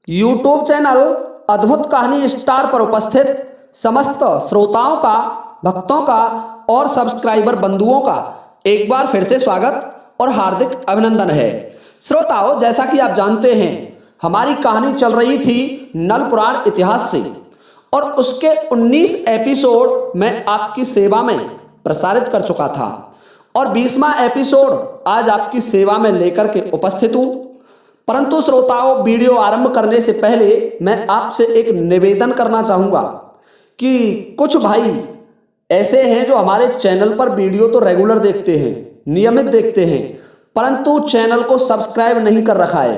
YouTube channel अद्भुत कहानी star पर उपस्थित समस्त श्रोताओं का, भक्तों का और सब्सक्राइबर बंधुओं का एक बार फिर से स्वागत और हार्दिक अभिनंदन है। श्रोताओं, जैसा कि आप जानते हैं, हमारी कहानी चल रही थी नल पुराण इतिहास से और उसके 19 एपिसोड मैं आपकी सेवा में प्रसारित कर चुका था और 20वां एपिसोड आज आपकी सेवा में लेकर के उपस्थित हूं। परंतु श्रोताओं, वीडियो आरंभ करने से पहले मैं आपसे एक निवेदन करना चाहूंगा कि कुछ भाई ऐसे हैं जो हमारे चैनल पर वीडियो तो रेगुलर देखते हैं, नियमित देखते हैं, परंतु चैनल को सब्सक्राइब नहीं कर रखा है।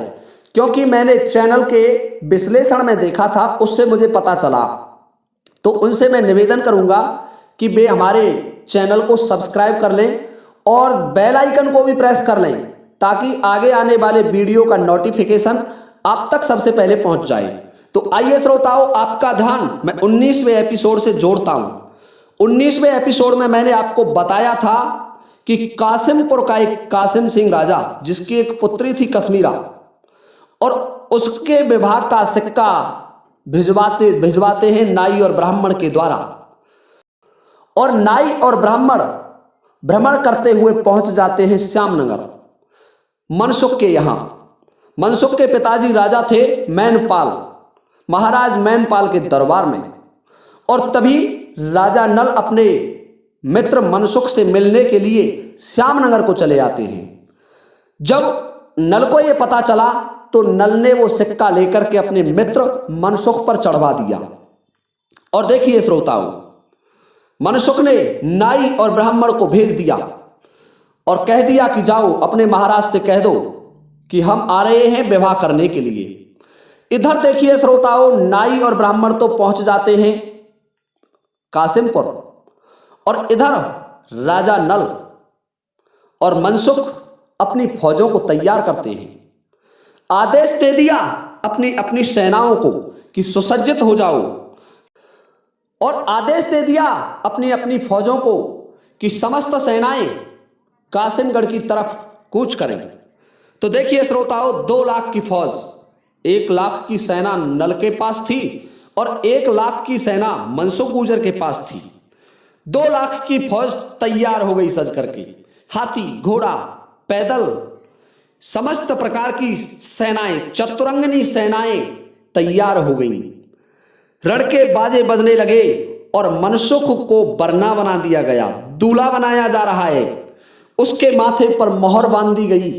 क्योंकि मैंने चैनल के विश्लेषण में देखा था, उससे मुझे पता चला, तो उनसे मैं निवेदन करूंगा कि वे हमारे चैनल को सब्सक्राइब कर लें और बेल आइकन को भी प्रेस कर लें ताकि आगे आने वाले वीडियो का नोटिफिकेशन आप तक सबसे पहले पहुंच जाए। तो आइए श्रोताओं, आपका ध्यान मैं 19वें एपिसोड से जोड़ता हूं। 19वें एपिसोड में मैंने आपको बताया था कि कासिमपुर का एक कासिम सिंह राजा, जिसकी एक पुत्री थी कश्मीरा, और उसके विवाह का सिक्का भिजवाते हैं नाई और ब्राह्मण के द्वारा, और नाई और ब्राह्मण भ्रमण करते हुए पहुंच जाते हैं श्यामनगर मनसुख के यहां। मनसुख के पिताजी राजा थे मैनपाल, महाराज मैनपाल के दरबार में, और तभी राजा नल अपने मित्र मनसुख से मिलने के लिए श्यामनगर को चले आते हैं। जब नल को यह पता चला तो नल ने वो सिक्का लेकर के अपने मित्र मनसुख पर चढ़वा दिया। और देखिए श्रोताओं, मनसुख ने नाई और ब्राह्मण को भेज दिया और कह दिया कि जाओ अपने महाराज से कह दो कि हम आ रहे हैं विवाह करने के लिए। इधर देखिए श्रोताओं, नाई और ब्राह्मण तो पहुंच जाते हैं कासिमपुर, और इधर राजा नल और मनसुख अपनी फौजों को तैयार करते हैं। आदेश दे दिया अपनी अपनी सेनाओं को कि सुसज्जित हो जाओ, और आदेश दे दिया अपनी अपनी फौजों को कि समस्त सेनाएं कासिमगढ़ की तरफ कूच करें। तो देखिए श्रोताओं, 2 लाख की फौज, 1 लाख की सेना नल के पास थी और 1 लाख की सेना मनसुख गुर्जर के पास थी। 2 लाख की फौज तैयार हो गई सज करके, हाथी, घोड़ा, पैदल, समस्त प्रकार की सेनाएं, चतुरंगनी सेनाएं तैयार हो गई। रण के बाजे बजने लगे और मनसुख को बरना बना दिया गया, दूल्हा बनाया जा रहा है। उसके माथे पर मोहर बांध दी गई,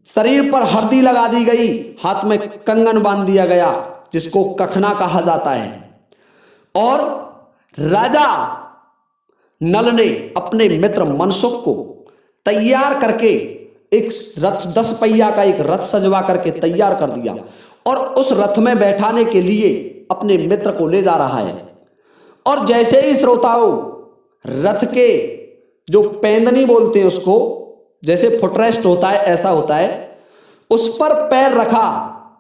शरीर पर हरदी लगा दी गई, हाथ में कंगन बांध दिया गया जिसको कखना कहा जाता है। और राजा नल ने अपने मित्र मनसुख को तैयार करके एक रथ, 10 पहिया का एक रथ सजवा करके तैयार कर दिया और उस रथ में बैठाने के लिए अपने मित्र को ले जा रहा है। और जैसे ही श्रोताओं रथ के जो पेंदनी बोलते हैं उसको, जैसे फुटरेस्ट होता है ऐसा होता है, उस पर पैर रखा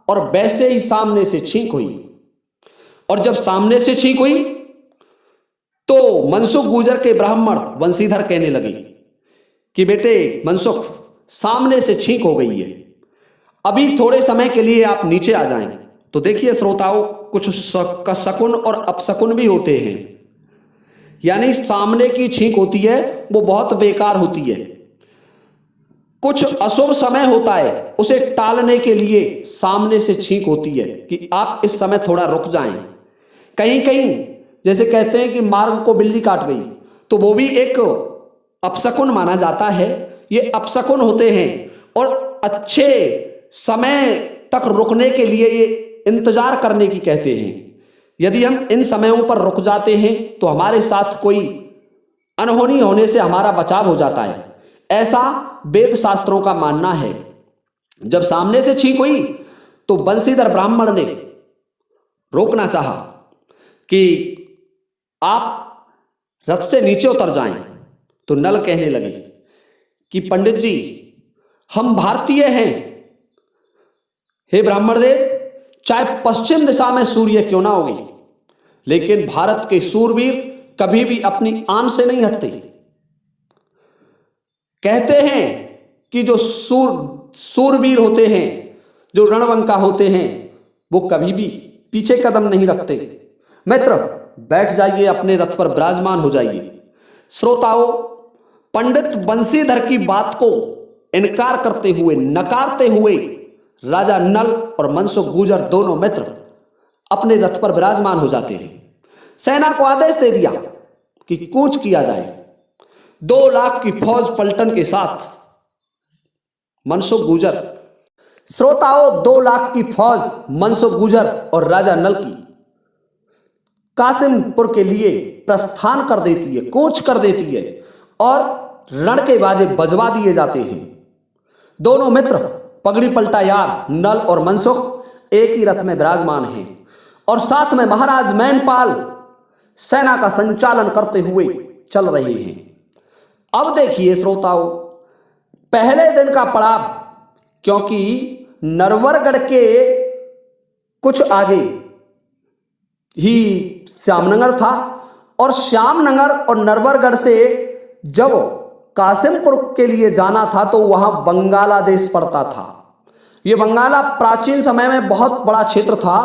और वैसे ही सामने से छींक हुई। और जब सामने से छींक हुई तो मनसुख गुर्जर के ब्राह्मण वंशीधर कहने लगे कि बेटे मनसुख, सामने से छींक हो गई है, अभी थोड़े समय के लिए आप नीचे आ जाएं। तो देखिए श्रोताओं, कुछ शकुन और अपशकुन भी होते हैं, यानी सामने की छींक होती है वो बहुत बेकार होती है। कुछ अशुभ समय होता है, उसे टालने के लिए सामने से छींक होती है कि आप इस समय थोड़ा रुक जाएं। कहीं कहीं जैसे कहते हैं कि मार्ग को बिल्ली काट गई, तो वो भी एक अपशकुन माना जाता है। ये अपशकुन होते हैं और अच्छे समय तक रुकने के लिए ये इंतजार करने की कहते हैं। यदि हम इन समयों पर रुक जाते हैं तो हमारे साथ कोई अनहोनी होने से हमारा बचाव हो जाता है, ऐसा वेद शास्त्रों का मानना है। जब सामने से छींक हुई तो बंशीधर ब्राह्मण ने रोकना चाहा कि आप रथ से नीचे उतर जाएं, तो नल कहने लगे कि पंडित जी, हम भारतीय हैं, हे ब्राह्मण देव, चाहे पश्चिम दिशा में सूर्य क्यों ना होगी, लेकिन भारत के सूरवीर कभी भी अपनी आन से नहीं हटते। कहते हैं कि जो सूरवीर होते हैं, जो रणवंका होते हैं, वो कभी भी पीछे कदम नहीं रखते। मित्र, बैठ जाइए, अपने रथ पर विराजमान हो जाइए। श्रोताओं, पंडित बंशीधर की बात को इनकार करते हुए, नकारते हुए राजा नल और मनसुख गुर्जर दोनों मित्र अपने रथ पर विराजमान हो जाते हैं। सेना को आदेश दे दिया कि कूच किया जाए। 2 लाख की फौज पलटन के साथ मनसुख गुर्जर, श्रोताओं, 2 लाख की फौज मनसुख गुर्जर और राजा नल की कासिमपुर के लिए प्रस्थान कर देती है, कूच कर देती है और रण के बाजे बजवा दिए जाते हैं। दोनों मित्र पगड़ी पलटा यार नल और मनसुख एक ही रथ में विराजमान हैं और साथ में महाराज मैनपाल सेना का संचालन करते हुए चल रहे हैं। अब देखिए श्रोताओं, पहले दिन का पड़ाव, क्योंकि नरवरगढ़ के कुछ आगे ही श्यामनगर था और श्यामनगर और नरवरगढ़ से जब कासिमपुर के लिए जाना था तो वहां बंगाला देश पड़ता था। यह बंगाला प्राचीन समय में बहुत बड़ा क्षेत्र था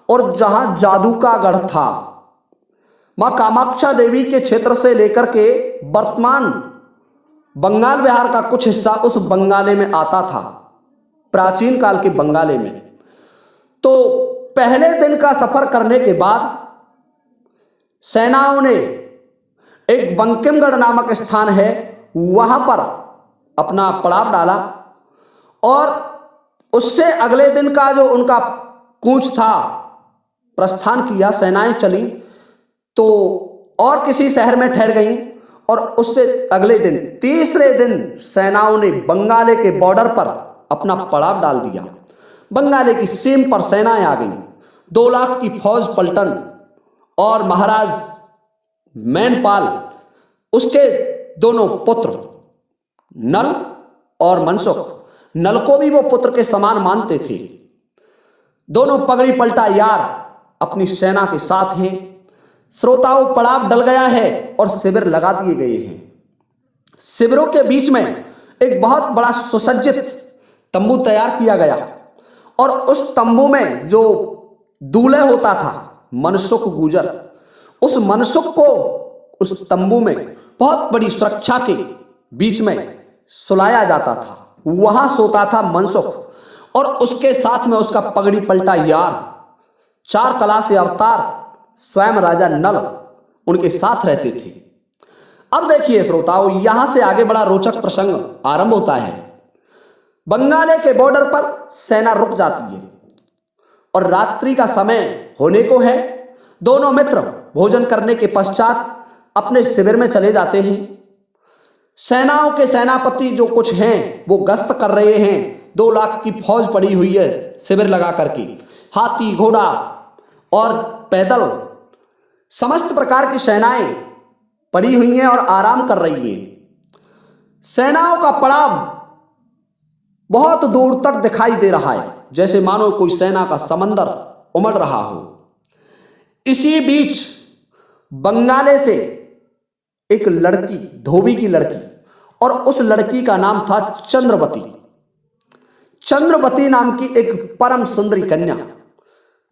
और जहां जादू का गढ़ था। मां कामाक्षा देवी के क्षेत्र से लेकर के वर्तमान बंगाल बिहार का कुछ हिस्सा उस बंगाले में आता था, प्राचीन काल के बंगाले में। तो पहले दिन का सफर करने के बाद सेनाओं ने एक बंकिमगढ़ नामक स्थान है, वहां पर अपना पड़ाव डाला और उससे अगले दिन का जो उनका कूच था, प्रस्थान किया, सेनाएं चली तो और किसी शहर में ठहर गईं और उससे अगले दिन, तीसरे दिन सेनाओं ने बंगाले के बॉर्डर पर अपना पड़ाव डाल दिया। बंगाले की सीम पर सेनाएं आ गईं। 2 लाख की फौज पलटन और महाराज मैनपाल, उसके दोनों पुत्र नल और मनसुख, नल को भी वो पुत्र के समान मानते थे। दोनों पगड़ी पलटा यार अपनी सेना के साथ हैं। श्रोताओं, पड़ाव डल गया है और शिविर लगा दिए गए हैं। शिविरों के बीच में एक बहुत बड़ा सुसज्जित तंबू तैयार किया गया और उस तंबू में जो दूल्हे होता था मनसुख गुर्जर, उस मनसुख को उस तंबू में बहुत बड़ी सुरक्षा के बीच में सुलाया जाता था। वहां सोता था मनसुख और उसके साथ में उसका पगड़ी पलटा यार, 4 कला से अवतार स्वयं राजा नल उनके साथ रहते थे। अब देखिए श्रोताओं, यहां से आगे बड़ा रोचक प्रसंग आरंभ होता है। बंगाले के बॉर्डर पर सेना रुक जाती है और रात्रि का समय होने को है। दोनों मित्र भोजन करने के पश्चात अपने शिविर में चले जाते हैं। सेनाओं के सेनापति जो कुछ हैं वो गश्त कर रहे हैं। 2 लाख की फौज पड़ी हुई है शिविर लगा करके, हाथी, घोड़ा और पैदल समस्त प्रकार की सेनाएं पड़ी हुई हैं और आराम कर रही हैं। सेनाओं का पड़ाव बहुत दूर तक दिखाई दे रहा है, जैसे मानो कोई सेना का समंदर उमड़ रहा हो। इसी बीच बंगाले से एक लड़की, धोबी की लड़की, और उस लड़की का नाम था चंद्रवती। चंद्रवती नाम की एक परम सुंदरी कन्या,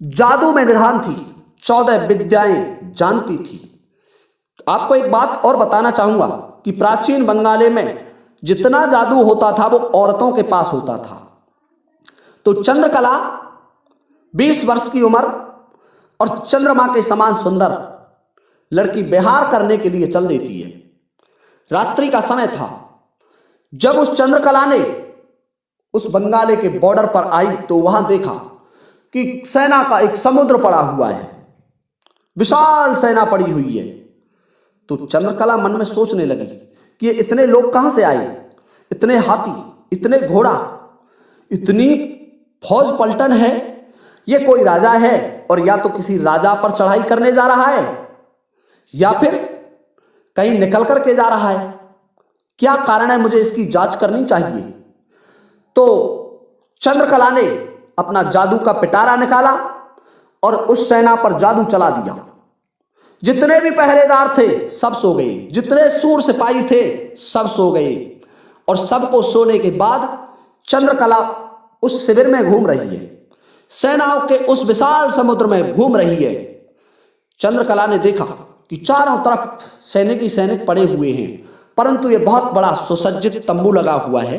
जादू में निधान थी, 14 विद्याएं जानती थी। आपको एक बात और बताना चाहूंगा कि प्राचीन बंगाले में जितना जादू होता था वो औरतों के पास होता था। तो चंद्रकला 20 वर्ष की उम्र और चंद्रमा के समान सुंदर लड़की विहार करने के लिए चल देती है। रात्रि का समय था। जब उस चंद्रकला ने उस बंगाले के बॉर्डर पर आई तो वहां देखा कि सेना का एक समुद्र पड़ा हुआ है, विशाल सेना पड़ी हुई है। तो चंद्रकला मन में सोचने लगी कि ये इतने लोग कहां से आए, इतने हाथी, इतने घोड़ा, इतनी फौज पलटन है, ये कोई राजा है और या तो किसी राजा पर चढ़ाई करने जा रहा है या फिर कहीं निकल करके जा रहा है। क्या कारण है, मुझे इसकी जांच करनी चाहिए। तो चंद्रकला ने अपना जादू का पिटारा निकाला और उस सेना पर जादू चला दिया। जितने भी पहरेदार थे सब सो गए, जितने सूर सिपाही थे सब सो गए और सबको सोने के बाद चंद्रकला उस शिविर में घूम रही है। सेनाओं के उस विशाल समुद्र में घूम रही है। चंद्रकला ने देखा कि चारों तरफ सैनिक ही सैनिक पड़े हुए हैं, परंतु यह बहुत बड़ा सुसज्जित तंबू लगा हुआ है।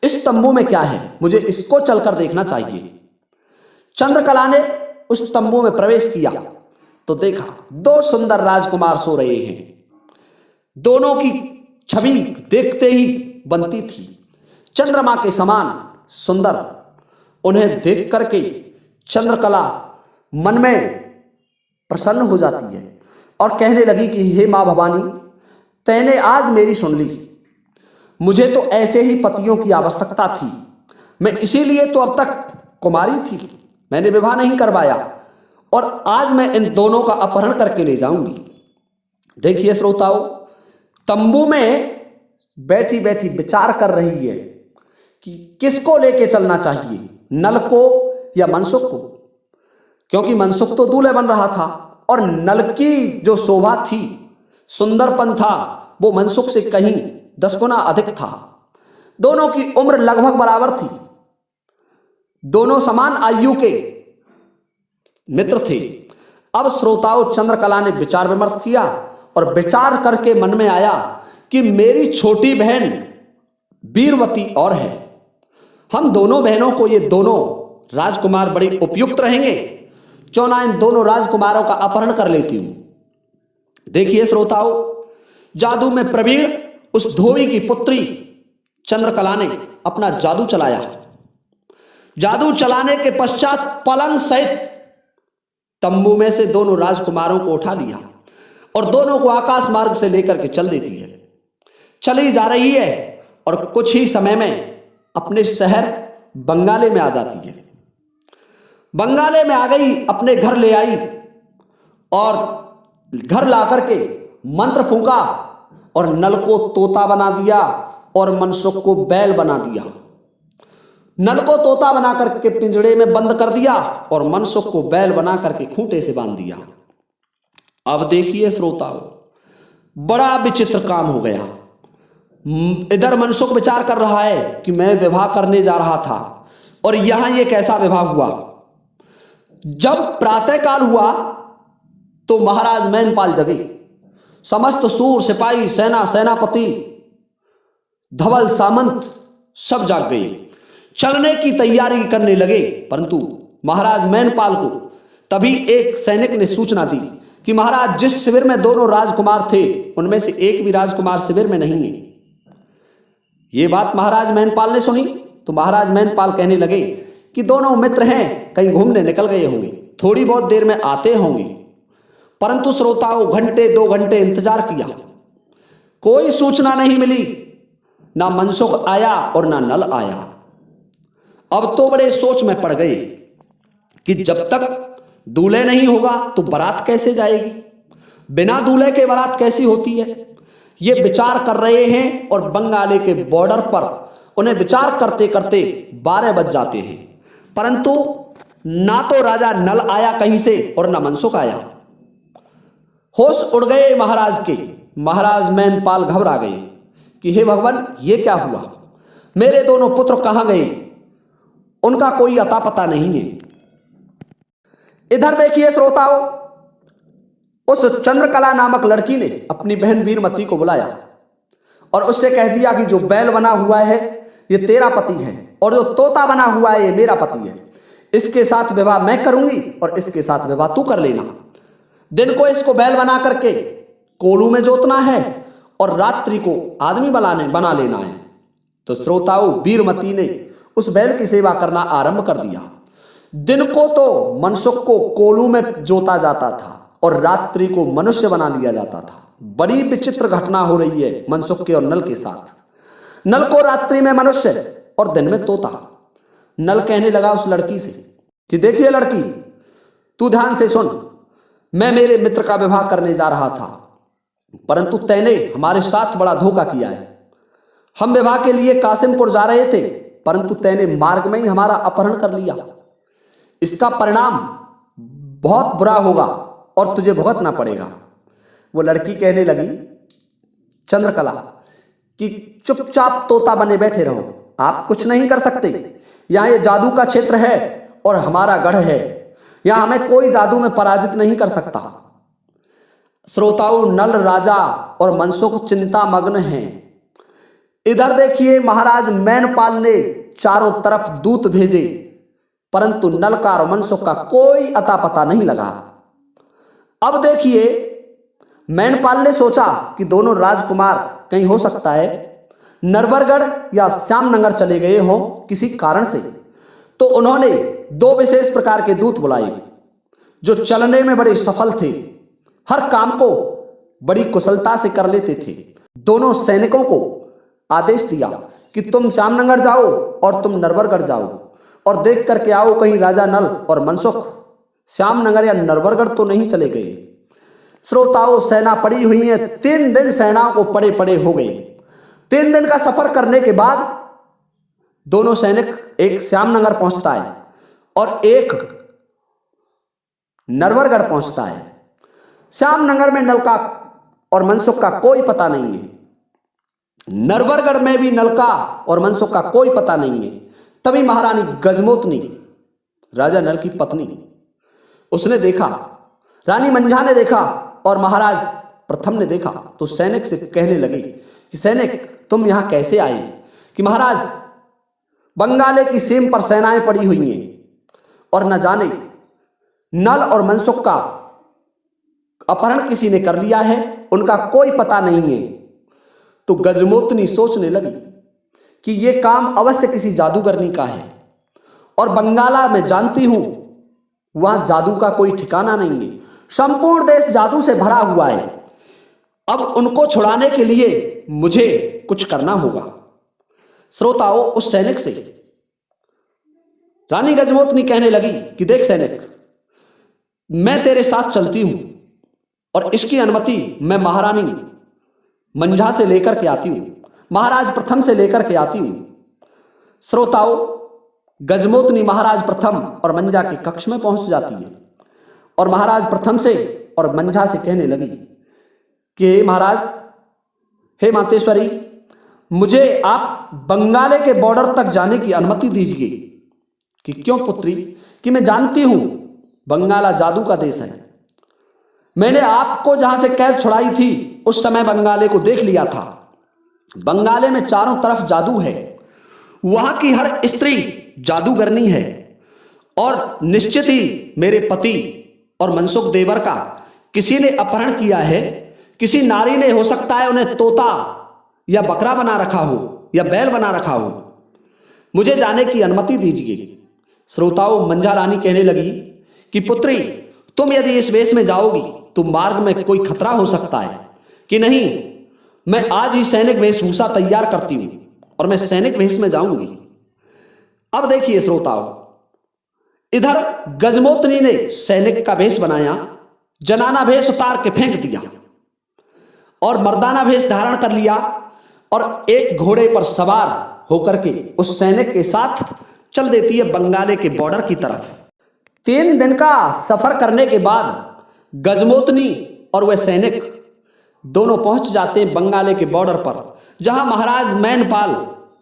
इस तंबू में क्या है, मुझे इसको चलकर देखना चाहिए। चंद्रकला ने उस तंबू में प्रवेश किया तो देखा दो सुंदर राजकुमार सो रहे हैं। दोनों की छवि देखते ही बनती थी, चंद्रमा के समान सुंदर। उन्हें देख करके चंद्रकला मन में प्रसन्न हो जाती है और कहने लगी कि हे मां भवानी, तैने आज मेरी सुन ली। मुझे तो ऐसे ही पतियों की आवश्यकता थी, मैं इसीलिए तो अब तक कुमारी थी, मैंने विवाह नहीं करवाया और आज मैं इन दोनों का अपहरण करके ले जाऊंगी। देखिए श्रोताओं, तंबू में बैठी बैठी विचार कर रही है कि किसको लेके चलना चाहिए, नल को या मनसुख को, क्योंकि मनसुख तो दूल्हे बन रहा था और नल की जो शोभा थी, सुंदरपन था, वो मनसुख से कहीं 10 गुना अधिक था। दोनों की उम्र लगभग बराबर थी, दोनों समान आयु के मित्र थे। अब श्रोताओं, चंद्रकला ने विचार विमर्श किया और विचार करके मन में आया कि मेरी छोटी बहन वीरवती और है, हम दोनों बहनों को ये दोनों राजकुमार बड़े उपयुक्त रहेंगे, क्यों ना इन दोनों राजकुमारों का अपहरण कर लेती हूं। देखिए श्रोताओं, जादू में प्रवीण उस धोबी की पुत्री चंद्रकला ने अपना जादू चलाया। जादू चलाने के पश्चात पलंग सहित तंबू में से दोनों राजकुमारों को उठा लिया और दोनों को आकाश मार्ग से लेकर के चल देती है। चली जा रही है और कुछ ही समय में अपने शहर बंगाले में आ जाती है। बंगाले में आ गई, अपने घर ले आई और घर ला करके मंत्र फूंका और नल को तोता बना दिया और मनसुख को बैल बना दिया। नल को तोता बना करके पिंजड़े में बंद कर दिया और मनसुख को बैल बना करके खूंटे से बांध दिया। अब देखिए श्रोताओं, बड़ा विचित्र काम हो गया। इधर मनसुख विचार कर रहा है कि मैं विवाह करने जा रहा था और यहां ये कैसा विवाह हुआ। जब प्रातःकाल हुआ तो महाराज मैनपाल जगे, समस्त सूर सिपाही सेना सेनापति धवल सामंत सब जाग गए, चलने की तैयारी करने लगे। परंतु महाराज मैनपाल को तभी एक सैनिक ने सूचना दी कि महाराज, जिस शिविर में दोनों राजकुमार थे उनमें से एक भी राजकुमार शिविर में नहीं है। ये बात महाराज मैनपाल ने सुनी तो महाराज मैनपाल कहने लगे कि दोनों मित्र हैं, कहीं घूमने निकल गए होंगे, थोड़ी बहुत देर में आते होंगे। परंतु श्रोताओं, घंटे 2 घंटे इंतजार किया, कोई सूचना नहीं मिली, ना मनसुख आया और ना नल आया। अब तो बड़े सोच में पड़ गए कि जब तक दूल्हे नहीं होगा तो बारात कैसे जाएगी, बिना दूल्हे के बारात कैसी होती है। ये विचार कर रहे हैं और बंगाले के बॉर्डर पर उन्हें विचार करते करते 12 बज जाते हैं, परंतु ना तो राजा नल आया कहीं से और ना मनसुख आया। होश उड़ गए महाराज के। महाराज मैनपाल घबरा गए कि हे भगवान, ये क्या हुआ, मेरे दोनों पुत्र कहां गए, उनका कोई अता पता नहीं है। इधर देखिए श्रोताओं, उस चंद्रकला नामक लड़की ने अपनी बहन वीरमती को बुलाया और उससे कह दिया कि जो बैल बना हुआ है ये तेरा पति है और जो तोता बना हुआ है ये मेरा पति है। इसके साथ विवाह मैं करूंगी और इसके साथ विवाह तू कर लेना। दिन को इसको बैल बना करके कोलू में जोतना है और रात्रि को आदमी बना लेना है। तो श्रोताओं, वीरमती ने उस बैल की सेवा करना आरंभ कर दिया। दिन को तो मनसुख को कोलू में जोता जाता था और रात्रि को मनुष्य बना लिया जाता था। बड़ी विचित्र घटना हो रही है मनसुख के और नल के साथ। नल को रात्रि में मनुष्य और दिन में तोता। नल कहने लगा उस लड़की से कि देखिए लड़की, तू ध्यान से सुन, मैं मेरे मित्र का विवाह करने जा रहा था, परंतु तैने हमारे साथ बड़ा धोखा किया है। हम विवाह के लिए कासिमपुर जा रहे थे, परंतु तैने मार्ग में ही हमारा अपहरण कर लिया। इसका परिणाम बहुत बुरा होगा और तुझे भुगतना पड़ेगा। वो लड़की कहने लगी चंद्रकला कि चुपचाप तोता बने बैठे रहो, आप कुछ नहीं कर सकते, यहाँ ये जादू का क्षेत्र है और हमारा गढ़ है, यहां हमें कोई जादू में पराजित नहीं कर सकता। श्रोताओं, नल, राजा और मनसुख चिंता मग्न हैं। इधर देखिए, महाराज मैनपाल ने चारों तरफ दूत भेजे, परंतु नल का और मनसुख का कोई अता पता नहीं लगा। अब देखिए, मैनपाल ने सोचा कि दोनों राजकुमार कहीं हो सकता है नरवरगढ़ या श्यामनगर चले गए हों किसी कारण से। तो उन्होंने दो विशेष प्रकार के दूत बुलाए जो चलने में बड़े सफल थे, हर काम को बड़ी कुशलता से कर लेते थे। दोनों सैनिकों को आदेश दिया कि तुम श्यामनगर जाओ और तुम नरवरगढ़ जाओ और देख करके आओ कहीं राजा नल और मनसुख श्यामनगर या नरवरगढ़ तो नहीं चले गए। श्रोताओं, सेना पड़ी हुई है, 3 दिन सेनाओं को पड़े पड़े हो गए। 3 दिन का सफर करने के बाद दोनों सैनिक, एक श्यामनगर पहुंचता है और एक नरवरगढ़ पहुंचता है। श्यामनगर में नल का और मनसुख का कोई पता नहीं है, नरवरगढ़ में भी नल का और मनसुख का कोई पता नहीं है। तभी महारानी गजमोतनी, राजा नल की पत्नी, उसने देखा, रानी मंझा ने देखा और महाराज प्रथम ने देखा तो सैनिक से कहने लगे कि सैनिक, तुम यहां कैसे आए? कि महाराज, बंगाले की सीम पर सेनाएं पड़ी हुई हैं और न जाने नल और मनसुख का अपहरण किसी ने कर लिया है, उनका कोई पता नहीं है। तो गजमोतनी सोचने लगी कि यह काम अवश्य किसी जादूगरनी का है और बंगाला मैं जानती हूं वहां जादू का कोई ठिकाना नहीं है, संपूर्ण देश जादू से भरा हुआ है। अब उनको छुड़ाने के लिए मुझे कुछ करना होगा। श्रोताओं, उस सैनिक से रानी गजमोतनी कहने लगी कि देख सैनिक, मैं तेरे साथ चलती हूं और इसकी अनुमति मैं महारानी मंझा से लेकर के आती हूं, महाराज प्रथम से लेकर के आती हूं। श्रोताओं, गजमोतनी महाराज प्रथम और मंझा के कक्ष में पहुंच जाती है और महाराज प्रथम से और मंझा से कहने लगी कि महाराज, हे मातेश्वरी, मुझे आप बंगाले के बॉर्डर तक जाने की अनुमति दीजिए। कि क्यों पुत्री? कि मैं जानती हूं बंगाला जादू का देश है। मैंने आपको जहां से कैद छुड़ाई थी उस समय बंगाले को देख लिया था। बंगाले में चारों तरफ जादू है, वहां की हर स्त्री जादूगरनी है और निश्चित ही मेरे पति और मनसुख देवर का किसी ने अपहरण किया है। किसी नारी ने, हो सकता है, उन्हें तोता या बकरा बना रखा हो या बैल बना रखा हो। मुझे जाने की अनुमति दीजिए। श्रोताओं, मंझा रानी कहने लगी कि पुत्री, तुम यदि इस वेश में जाओगी तो मार्ग में कोई खतरा हो सकता है। कि नहीं, मैं आज ही सैनिक वेशभूषा तैयार करती हूं और मैं सैनिक वेश में जाऊंगी। अब देखिए श्रोताओं, इधर गजमोतनी ने सैनिक का वेश बनाया, जनाना भेष उतार के फेंक दिया और मर्दाना भेष धारण कर लिया और एक घोड़े पर सवार होकर के उस सैनिक के साथ चल देती है बंगाले के बॉर्डर की तरफ। 3 दिन का सफर करने के बाद गजमोतनी और वह सैनिक दोनों पहुंच जाते हैं बंगाले के बॉर्डर पर, जहां महाराज मैनपाल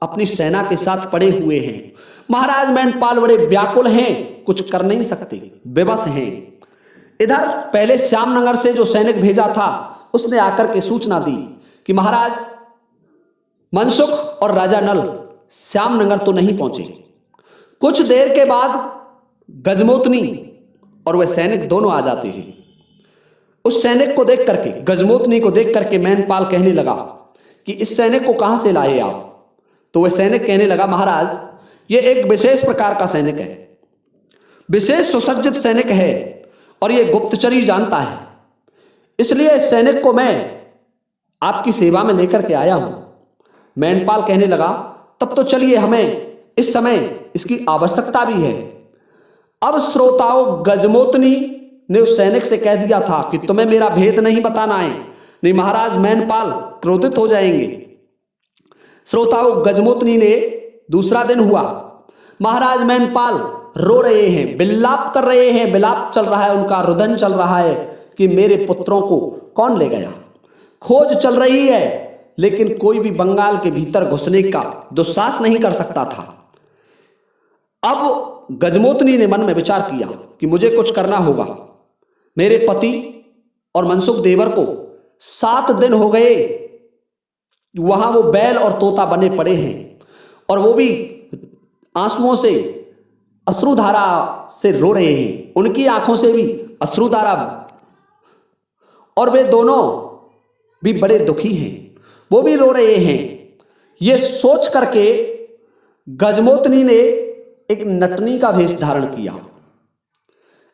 अपनी सेना के साथ पड़े हुए हैं। महाराज मैनपाल बड़े व्याकुल हैं, कुछ कर नहीं सकते, बेबस हैं। इधर पहले श्यामनगर से जो सैनिक भेजा था उसने आकर के सूचना दी कि महाराज मनसुख और राजा नल श्यामनगर तो नहीं पहुंचे। कुछ देर के बाद गजमोतनी और वह सैनिक दोनों आ जाते हैं। उस सैनिक को देख करके, गजमोतनी को देख करके मैनपाल कहने लगा कि इस सैनिक को कहां से लाए आप? तो वह सैनिक कहने लगा, महाराज, यह एक विशेष प्रकार का सैनिक है, विशेष सुसज्जित सैनिक है और यह गुप्तचरी जानता है, इसलिए इस सैनिक को मैं आपकी सेवा में लेकर के आया हूं। मैनपाल कहने लगा, तब तो चलिए, हमें इस समय इसकी आवश्यकता भी है। अब श्रोताओं, गजमोतनी ने उस सैनिक से कह दिया था कि तुम्हें मेरा भेद नहीं बताना है, नहीं महाराज मैनपाल क्रोधित हो जाएंगे। श्रोताओं, गजमोतनी ने, दूसरा दिन हुआ, महाराज मैनपाल रो रहे हैं, विलाप कर रहे हैं, विलाप चल रहा है उनका, रुदन चल रहा है कि मेरे पुत्रों को कौन ले गया। खोज चल रही है लेकिन कोई भी बंगाल के भीतर घुसने का दुस्साहस नहीं कर सकता था। अब गजमोतनी ने मन में विचार किया कि मुझे कुछ करना होगा। मेरे पति और मनसुख देवर को 7 दिन हो गए वहां वो बैल और तोता बने पड़े हैं, और वो भी आंसुओं से, अश्रुधारा से रो रहे हैं। उनकी आंखों से भी अश्रुधारा, और वे दोनों भी बड़े दुखी हैं, वो भी रो रहे हैं। ये सोच करके गजमोतनी ने एक नटनी का वेश धारण किया,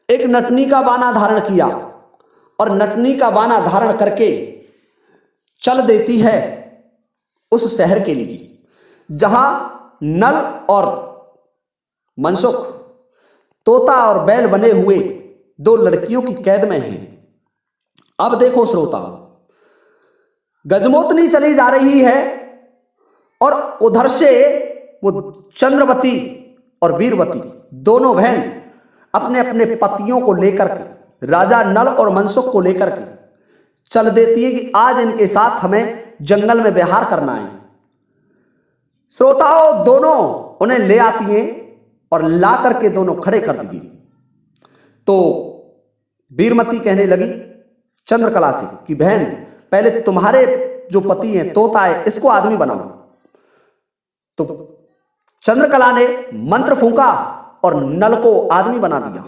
एक नटनी का बाना धारण किया, और नटनी का बाना धारण करके चल देती है उस शहर के लिए जहां नल और मनसुख तोता और बैल बने हुए 2 लड़कियों की कैद में हैं। अब देखो श्रोता, गजमोतनी चली जा रही है और उधर से वो चंद्रवती और वीरवती दोनों बहन अपने अपने पतियों को लेकर के, राजा नल और मनसुख को लेकर के चल देती है कि आज इनके साथ हमें जंगल में विहार करना है। श्रोताओं, दोनों उन्हें ले आती हैं और ला करके दोनों खड़े कर दिए। तो वीरमती कहने लगी चंद्रकला से कि बहन, पहले तुम्हारे जो पति हैं, तोता है, इसको आदमी बनाओ। तो चंद्रकला ने मंत्र फूंका और नल को आदमी बना दिया,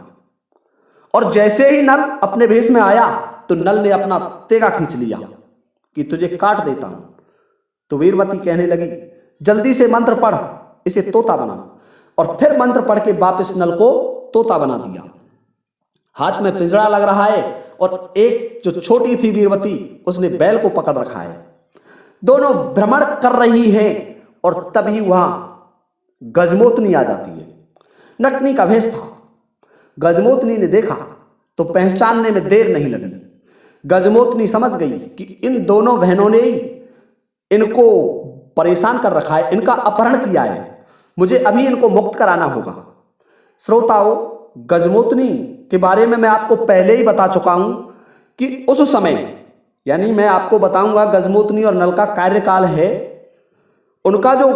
और जैसे ही नल अपने भेष में आया तो नल ने अपना तेगा खींच लिया कि तुझे काट देता हूं। तो वीरमती कहने लगी जल्दी से मंत्र पढ़, इसे तोता बना, और फिर मंत्र पढ़ के वापस नल को तोता बना दिया। हाथ में पिंजरा लग रहा है, और एक जो छोटी थी वीरवती, उसने बैल को पकड़ रखा है। दोनों भ्रमण कर रही हैं, और तभी वहां गजमोतनी आ जाती है। नटनी का वेश था। गजमोतनी ने देखा तो पहचानने में देर नहीं लगी। गजमोतनी समझ गई कि इन दोनों बहनों ने इनको परेशान कर रखा है, इनका अपहरण किया है, मुझे अभी इनको मुक्त कराना होगा। श्रोताओं, गजमोतनी के बारे में मैं आपको पहले ही बता चुका हूं कि उस समय, यानी मैं आपको बताऊंगा गजमोतनी और नल का कार्यकाल है, उनका जो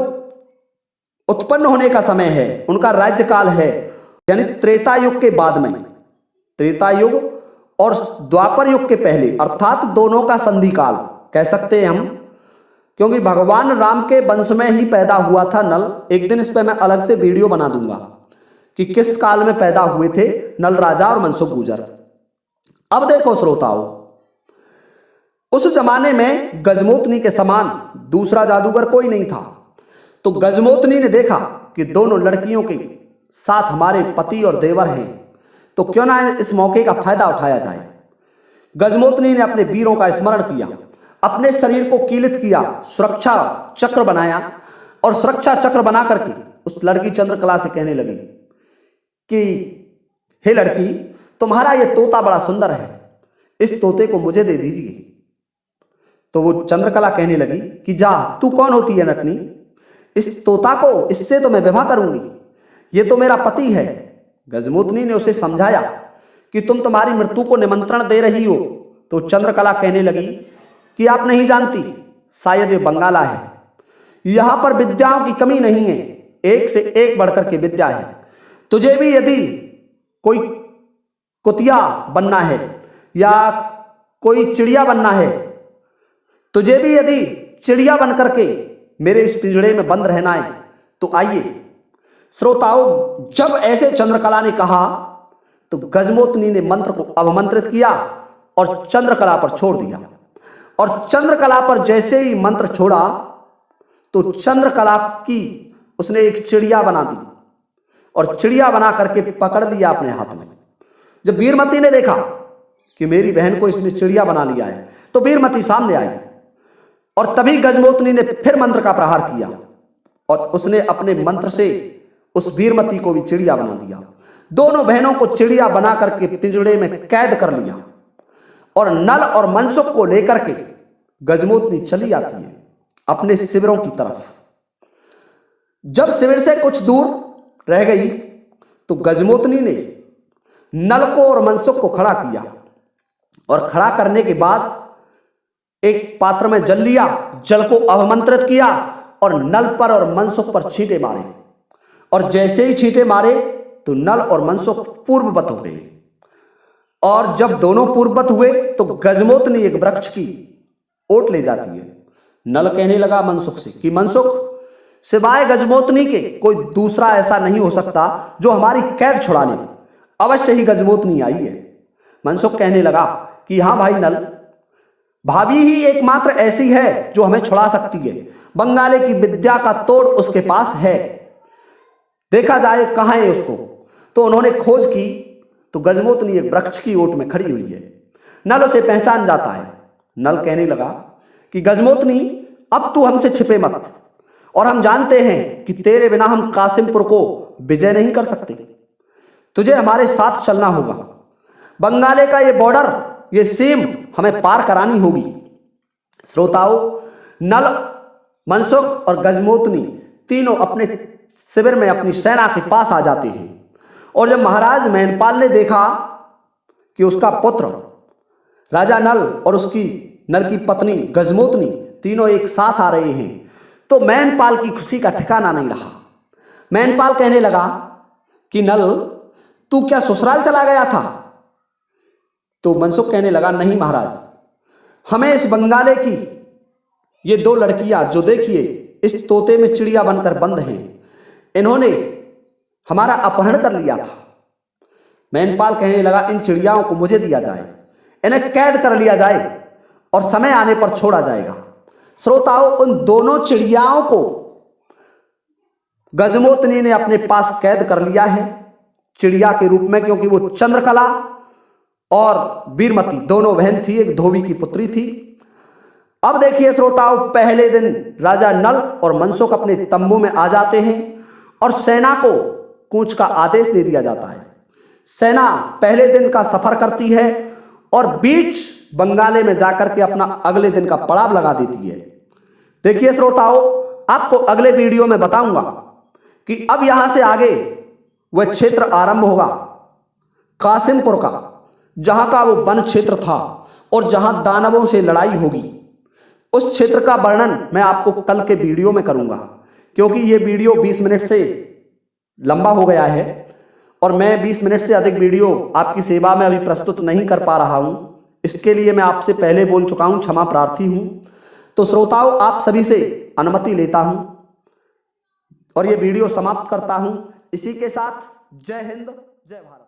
उत्पन्न होने का समय है, उनका राज्यकाल है, यानी त्रेता युग के बाद में, त्रेता युग और द्वापर युग के पहले, अर्थात दोनों का संधि काल कह सकते हैं हम, क्योंकि भगवान राम के वंश में ही पैदा हुआ था नल। एक दिन इस पर मैं अलग से वीडियो बना दूंगा कि किस काल में पैदा हुए थे नल राजा और मनसुख गुजर। अब देखो श्रोताओं, उस जमाने में गजमोतनी के समान दूसरा जादूगर कोई नहीं था। तो गजमोतनी ने देखा कि दोनों लड़कियों के साथ हमारे पति और देवर हैं, तो क्यों ना इस मौके का फायदा उठाया जाए। गजमोतनी ने अपने वीरों का स्मरण किया, अपने शरीर को कीलित किया, सुरक्षा चक्र बनाया, और सुरक्षा चक्र बना करके उस लड़की चंद्रकला से कहने लगी कि हे लड़की, तुम्हारा ये तोता बड़ा सुंदर है, इस तोते को मुझे दे दीजिए। तो वो चंद्रकला कहने लगी कि जा, तू कौन होती है नटनी, इस तोता को, इससे तो मैं विवाह करूंगी, ये तो मेरा पति है। गजमोतनी ने उसे समझाया कि तुम्हारी मृत्यु को निमंत्रण दे रही हो। तो चंद्रकला कहने लगी कि आप नहीं जानती, शायद ये बंगाला है, यहां पर विद्याओं की कमी नहीं है, एक से एक बढ़कर के विद्या है। तुझे भी यदि कोई कुतिया बनना है या कोई चिड़िया बनना है, तुझे भी यदि चिड़िया बन करके मेरे इस पिंजड़े में बंद रहना है तो आइए। श्रोताओं, जब ऐसे चंद्रकला ने कहा तो गजमोतनी ने मंत्र को अवमंत्रित किया और चंद्रकला पर छोड़ दिया। और चंद्रकला पर जैसे ही मंत्र छोड़ा तो चंद्रकला की उसने एक चिड़िया बना दी, और चिड़िया बना करके पकड़ लिया अपने हाथ में। जब वीरमती ने देखा कि मेरी बहन को इसने चिड़िया बना लिया है, तो वीरमती सामने आई, और तभी गजमोतनी ने फिर मंत्र का प्रहार किया, और उसने अपने मंत्र से उस वीरमती को भी चिड़िया बना दिया। दोनों बहनों को चिड़िया बना करके पिंजड़े में कैद कर लिया, और नल और मनसुख को लेकर के गजमोतनी चली आती है अपने शिविरों की तरफ। जब शिविर से कुछ दूर रह गई तो गजमोतनी ने नल को और मनसुख को खड़ा किया, और खड़ा करने के बाद एक पात्र में जल लिया, जल को अवमंत्रित किया और नल पर और मनसुख पर छींटे मारे, और जैसे ही छींटे मारे तो नल और मनसुख पूर्ववत हो गए। और जब दोनों पूर्ववत हुए तो गजमोतनी एक वृक्ष की ओट ले जाती है। नल कहने लगा मनसुख से कि मनसुख, सिवाय गजमोतनी के कोई दूसरा ऐसा नहीं हो सकता जो हमारी कैद छुड़ा ले। अवश्य ही गजमोतनी आई है। मनसुख कहने लगा कि हाँ भाई नल, भाभी ही एकमात्र ऐसी है जो हमें छुड़ा सकती है। बंगाले की विद्या का तोड़ उसके पास है, देखा जाए कहाँ है उसको। तो उन्होंने खोज की तो गजमोतनी एक वृक्ष की ओट में खड़ी हुई है। नल उसे पहचान जाता है। नल कहने लगा कि गजमोतनी, अब तू हमसे छिपे मत, और हम जानते हैं कि तेरे बिना हम कासिमपुर को विजय नहीं कर सकते। तुझे हमारे साथ चलना होगा। बंगाले का ये बॉर्डर, ये सीम हमें पार करानी होगी। श्रोताओं, नल, मनसुख और गजमोतनी तीनों अपने शिविर में अपनी सेना के पास आ जाते हैं। और जब महाराज मैनपाल ने देखा कि उसका पुत्र राजा नल और उसकी नल की पत्नी गजमोतनी तीनों एक साथ आ रहे हैं तो मैनपाल की खुशी का ठिकाना नहीं रहा। मैनपाल कहने लगा कि नल, तू क्या ससुराल चला गया था? तो मनसुख कहने लगा, नहीं महाराज, हमें इस बंगाले की ये दो लड़कियां जो देखिए इस तोते में चिड़िया बनकर बंद हैं, इन्होंने हमारा अपहरण कर लिया था। मैनपाल कहने लगा, इन चिड़ियाओं को मुझे दिया जाए, इन्हें कैद कर लिया जाए और समय आने पर छोड़ा जाएगा। श्रोताओं, उन दोनों चिड़ियाओं को गजमोतनी ने अपने पास कैद कर लिया है चिड़िया के रूप में, क्योंकि वो चंद्रकला और वीरमती दोनों बहन थी, एक धोबी की पुत्री थी। अब देखिए श्रोताओं, पहले दिन राजा नल और मनसुख अपने तंबू में आ जाते हैं और सेना को कूच का आदेश दे दिया जाता है। सेना पहले दिन का सफर करती है और बीच बंगाले में जाकर के अपना अगले दिन का पड़ाव लगा देती है। देखिए श्रोताओं, आपको अगले वीडियो में बताऊंगा कि अब यहां से आगे वह क्षेत्र आरंभ होगा कासिमपुर का, जहां का वो वन क्षेत्र था और जहां दानवों से लड़ाई होगी। उस क्षेत्र का वर्णन मैं आपको कल के वीडियो में करूंगा, क्योंकि ये वीडियो 20 मिनट से लंबा हो गया है और मैं 20 मिनट से अधिक वीडियो आपकी सेवा में अभी प्रस्तुत नहीं कर पा रहा हूं। इसके लिए मैं आपसे पहले बोल चुका हूं, क्षमा प्रार्थी हूं। तो श्रोताओं, आप सभी से अनुमति लेता हूं और ये वीडियो समाप्त करता हूं। इसी के साथ जय हिंद, जय भारत।